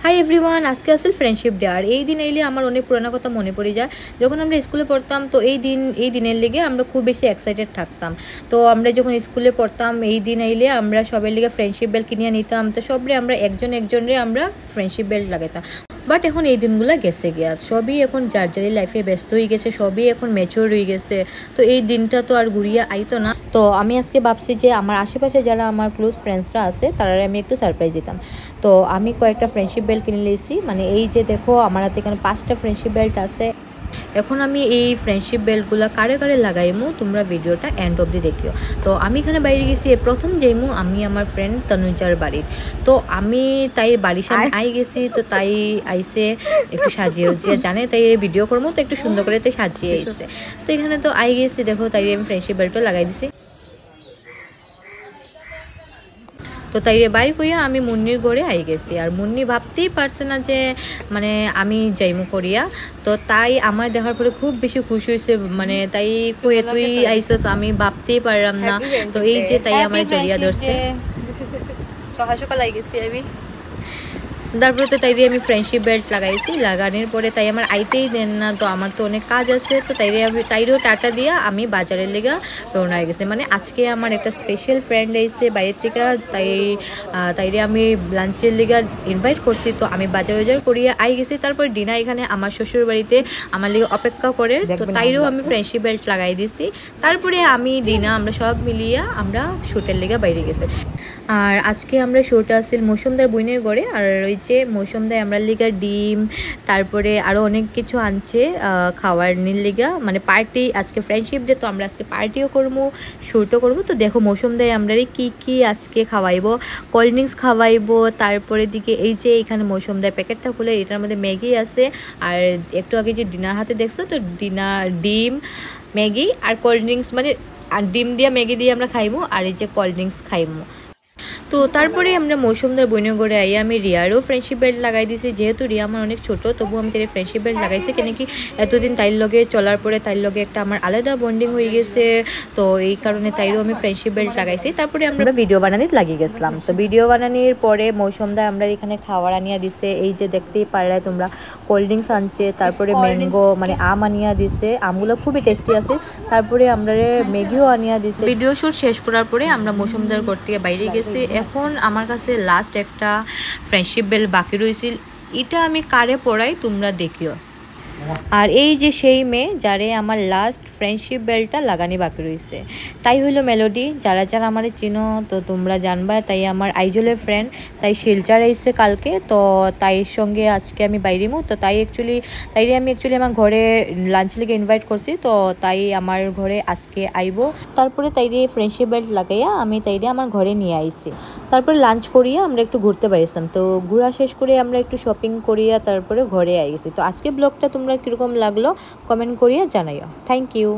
Hi everyone, আজকে আসল friendship day. আর এই দিন এলে আমার অনেক পুরানো কথা মনে পড়ে যায়। যখন আমরা স্কুলে পড়তাম তো এই দিনের লেগে আমরা খুব বেশি এক্সাইটেড থাকতাম। তো আমরা যখন স্কুলে পড়তাম এই দিন এলে আমরা সবের লেগে ফ্রেন্ডশিপ বেল্ট কিনিয়ে নিতাম। তো সবরে আমরা একজনরে আমরা ফ্রেন্ডশিপ বেল্ট লাগাইতাম। বাট এখন এই দিনগুলো গেছে গিয়া, সবই এখন যার যারি লাইফে ব্যস্ত হয়ে গেছে, সবই এখন ম্যাচিওর হয়ে গেছে। তো এই দিনটা তো আর ঘুরিয়ে আইতো না। তো আমি আজকে ভাবছি যে আমার আশেপাশে যারা আমার ক্লোজ ফ্রেন্ডসরা আছে তারা আমি একটু সারপ্রাইজ দিতাম। তো আমি কয়েকটা ফ্রেন্ডশিপ বেল্ট কিনে নিয়েছি, মানে এই যে দেখো আমার হাতে এখানে 5টা ফ্রেন্ডশিপ বেল্ট আছে। এখন আমি এই ফ্রেন্ডশিপ বেল্টগুলো কারে কারে লাগাইমু, তোমরা ভিডিওটা এন্ড অবধি দেখিও। তো আমি এখানে বাইরে গেছি, প্রথম যাইমু আমি আমার ফ্রেন্ড তনুজার বাড়ি। তো আমি তাই বাড়ির সামনে আই গেছি, তো তাই আইসে একটু সাজিয়ে উজিয়ে জানে তাই ভিডিও করবো, তো একটু সুন্দর করে তাই সাজিয়ে আইসে। তো এখানে তো আই গেছি, দেখো তাই আমি ফ্রেন্ডশিপ বেল্টও লাগাই দিছি। তো তাই বাই কইয়া আমি মুন্নির ঘরে আই গেছি। আর মুন্নি ভাবতেই পারছে না যে মানে আমি যাইমু করিয়া। তো তাই আমার দেখার পরে খুব বেশি খুশি হয়েছে, মানে তাই কয়ে তুই আইসস, আমি ভাবতেই পারলাম না। তো এই যে তাই আমার জড়িয়া ধরছে, সকাল সকাল আই গেছি আমি। তারপরে তো তাই আমি ফ্রেন্ডশিপ বেল্ট লাগাইছি, লাগানোর পরে তাই আমার আইতেই দেন না। তো আমার তো অনেক কাজ আছে, তো তাইরেও টাটা দিয়া আমি বাজারের লেগা রওনা হয়ে গেছি। মানে আজকে আমার একটা স্পেশাল ফ্রেন্ড এসেছে বাইরের থেকে, তাইরে আমি লাঞ্চের লেগা ইনভাইট করছি। তো আমি বাজার করিয়া আই গেছি। তারপর ডিনা এখানে আমার শ্বশুর বাড়িতে আমার লেগে অপেক্ষা করে, তো তাইরেও আমি ফ্রেন্ডশিপ বেল্ট লাগাই দিছি। তারপরে আমি ডিনা আমরা সব মিলিয়া আমরা শুটের লেগা বাইরে গেছি। আর আজকে আমরা শোটা আসছিল মৌসুমদার বইনের ঘরে। আর ওই যে মৌসুমদায় আমরা লিগা ডিম, তারপরে আরও অনেক কিছু আনছে খাওয়ার নির লিগা, মানে পার্টি। আজকে ফ্রেন্ডশিপ ডে, তো আমরা আজকে পার্টিও করবো, শুটও করবো। তো দেখো মৌসুমদায় আমরা কি আজকে খাওয়াইবো, কোল্ড ড্রিঙ্কস খাওয়াইবো। তারপরে দিকে এই যে এখানে মৌসুমদায় প্যাকেটটা খুলে, এটার মধ্যে ম্যাগি আছে। আর একটু আগে যে ডিনার হাতে দেখছো, তো ডিম, ম্যাগি আর কোল্ড ড্রিঙ্কস, মানে আর ডিম দিয়া ম্যাগি দিয়ে আমরা খাইবো, আর এই যে কোল্ড ড্রিঙ্কস খাইবো। তো তারপরে আমরা মৌসুমদার বইনের ঘরে আই আমি রিয়ারও ফ্রেন্ডশিপ বেল্ট লাগাই দিছি। যেহেতু রিয়া আমার অনেক ছোটো, তবু আমি তাই ফ্রেন্ডশিপ বেল্ট লাগাইছি, কেন কি এতদিন তাইর লগে চলার পরে তাইর লগে একটা আমার আলাদা বন্ডিং হয়ে গেছে। তো এই কারণে তাইরও আমি ফ্রেন্ডশিপ বেল্ট লাগাইছি। তারপরে আমরা ভিডিও বানানিতে লাগিয়ে গেছিলাম। তো ভিডিও বানানির পরে মৌসুমদা আমরা এখানে খাবার আনিয়া দিছে, এই যে দেখতেই পারলে তোমরা, কোল্ড ড্রিঙ্কস আনছে, তারপরে ম্যাঙ্গো মানে আম আনিয়া দিছে, আমগুলো খুবই টেস্টি আছে। তারপরে আমরা ম্যাগিও আনিয়া দিছে। ভিডিও শ্যুট শেষ করার পরে আমরা মৌসুমদার ঘর থেকে বাইরে গেছি। এখন আমার কাছে লাস্ট একটা ফ্রেন্ডশিপ বেল্ট বাকি রয়েছিল, এটা আমি কারে পড়াই তোমরা দেখিও। আর এই যে সেই মেয়ে যারে আমার লাস্ট ফ্রেন্ডশিপ বেল্টটা লাগানি বাকি রয়েছে, তাই হইলো মেলোডি। যারা যারা আমার চিনো তো তোমরা জানবা, তাই আমার আইজলের ফ্রেন্ড, তাই শিলচার এসছে কালকে। তো তাইর সঙ্গে আজকে আমি বাইরেমু। তো তাইরে আমি অ্যাকচুয়ালি আমার ঘরে লাঞ্চ লেগে ইনভাইট করছি। তো তাই আমার ঘরে আজকে আইবো। তারপরে তাইরে ফ্রেন্ডশিপ বেল্ট লাগাইয়া আমি তাইরে আমার ঘরে নিয়ে আইছি। তারপরে লাঞ্চ করিয়া আমরা একটু ঘুরতে পারিছিলাম। তো ঘোরা শেষ করে আমরা একটু শপিং করিয়া তারপরে ঘরে আই গেছি। তো আজকে ব্লগটা তোমরা কীরকম লাগলো কমেন্ট করিয়া জানাইও। Thank you.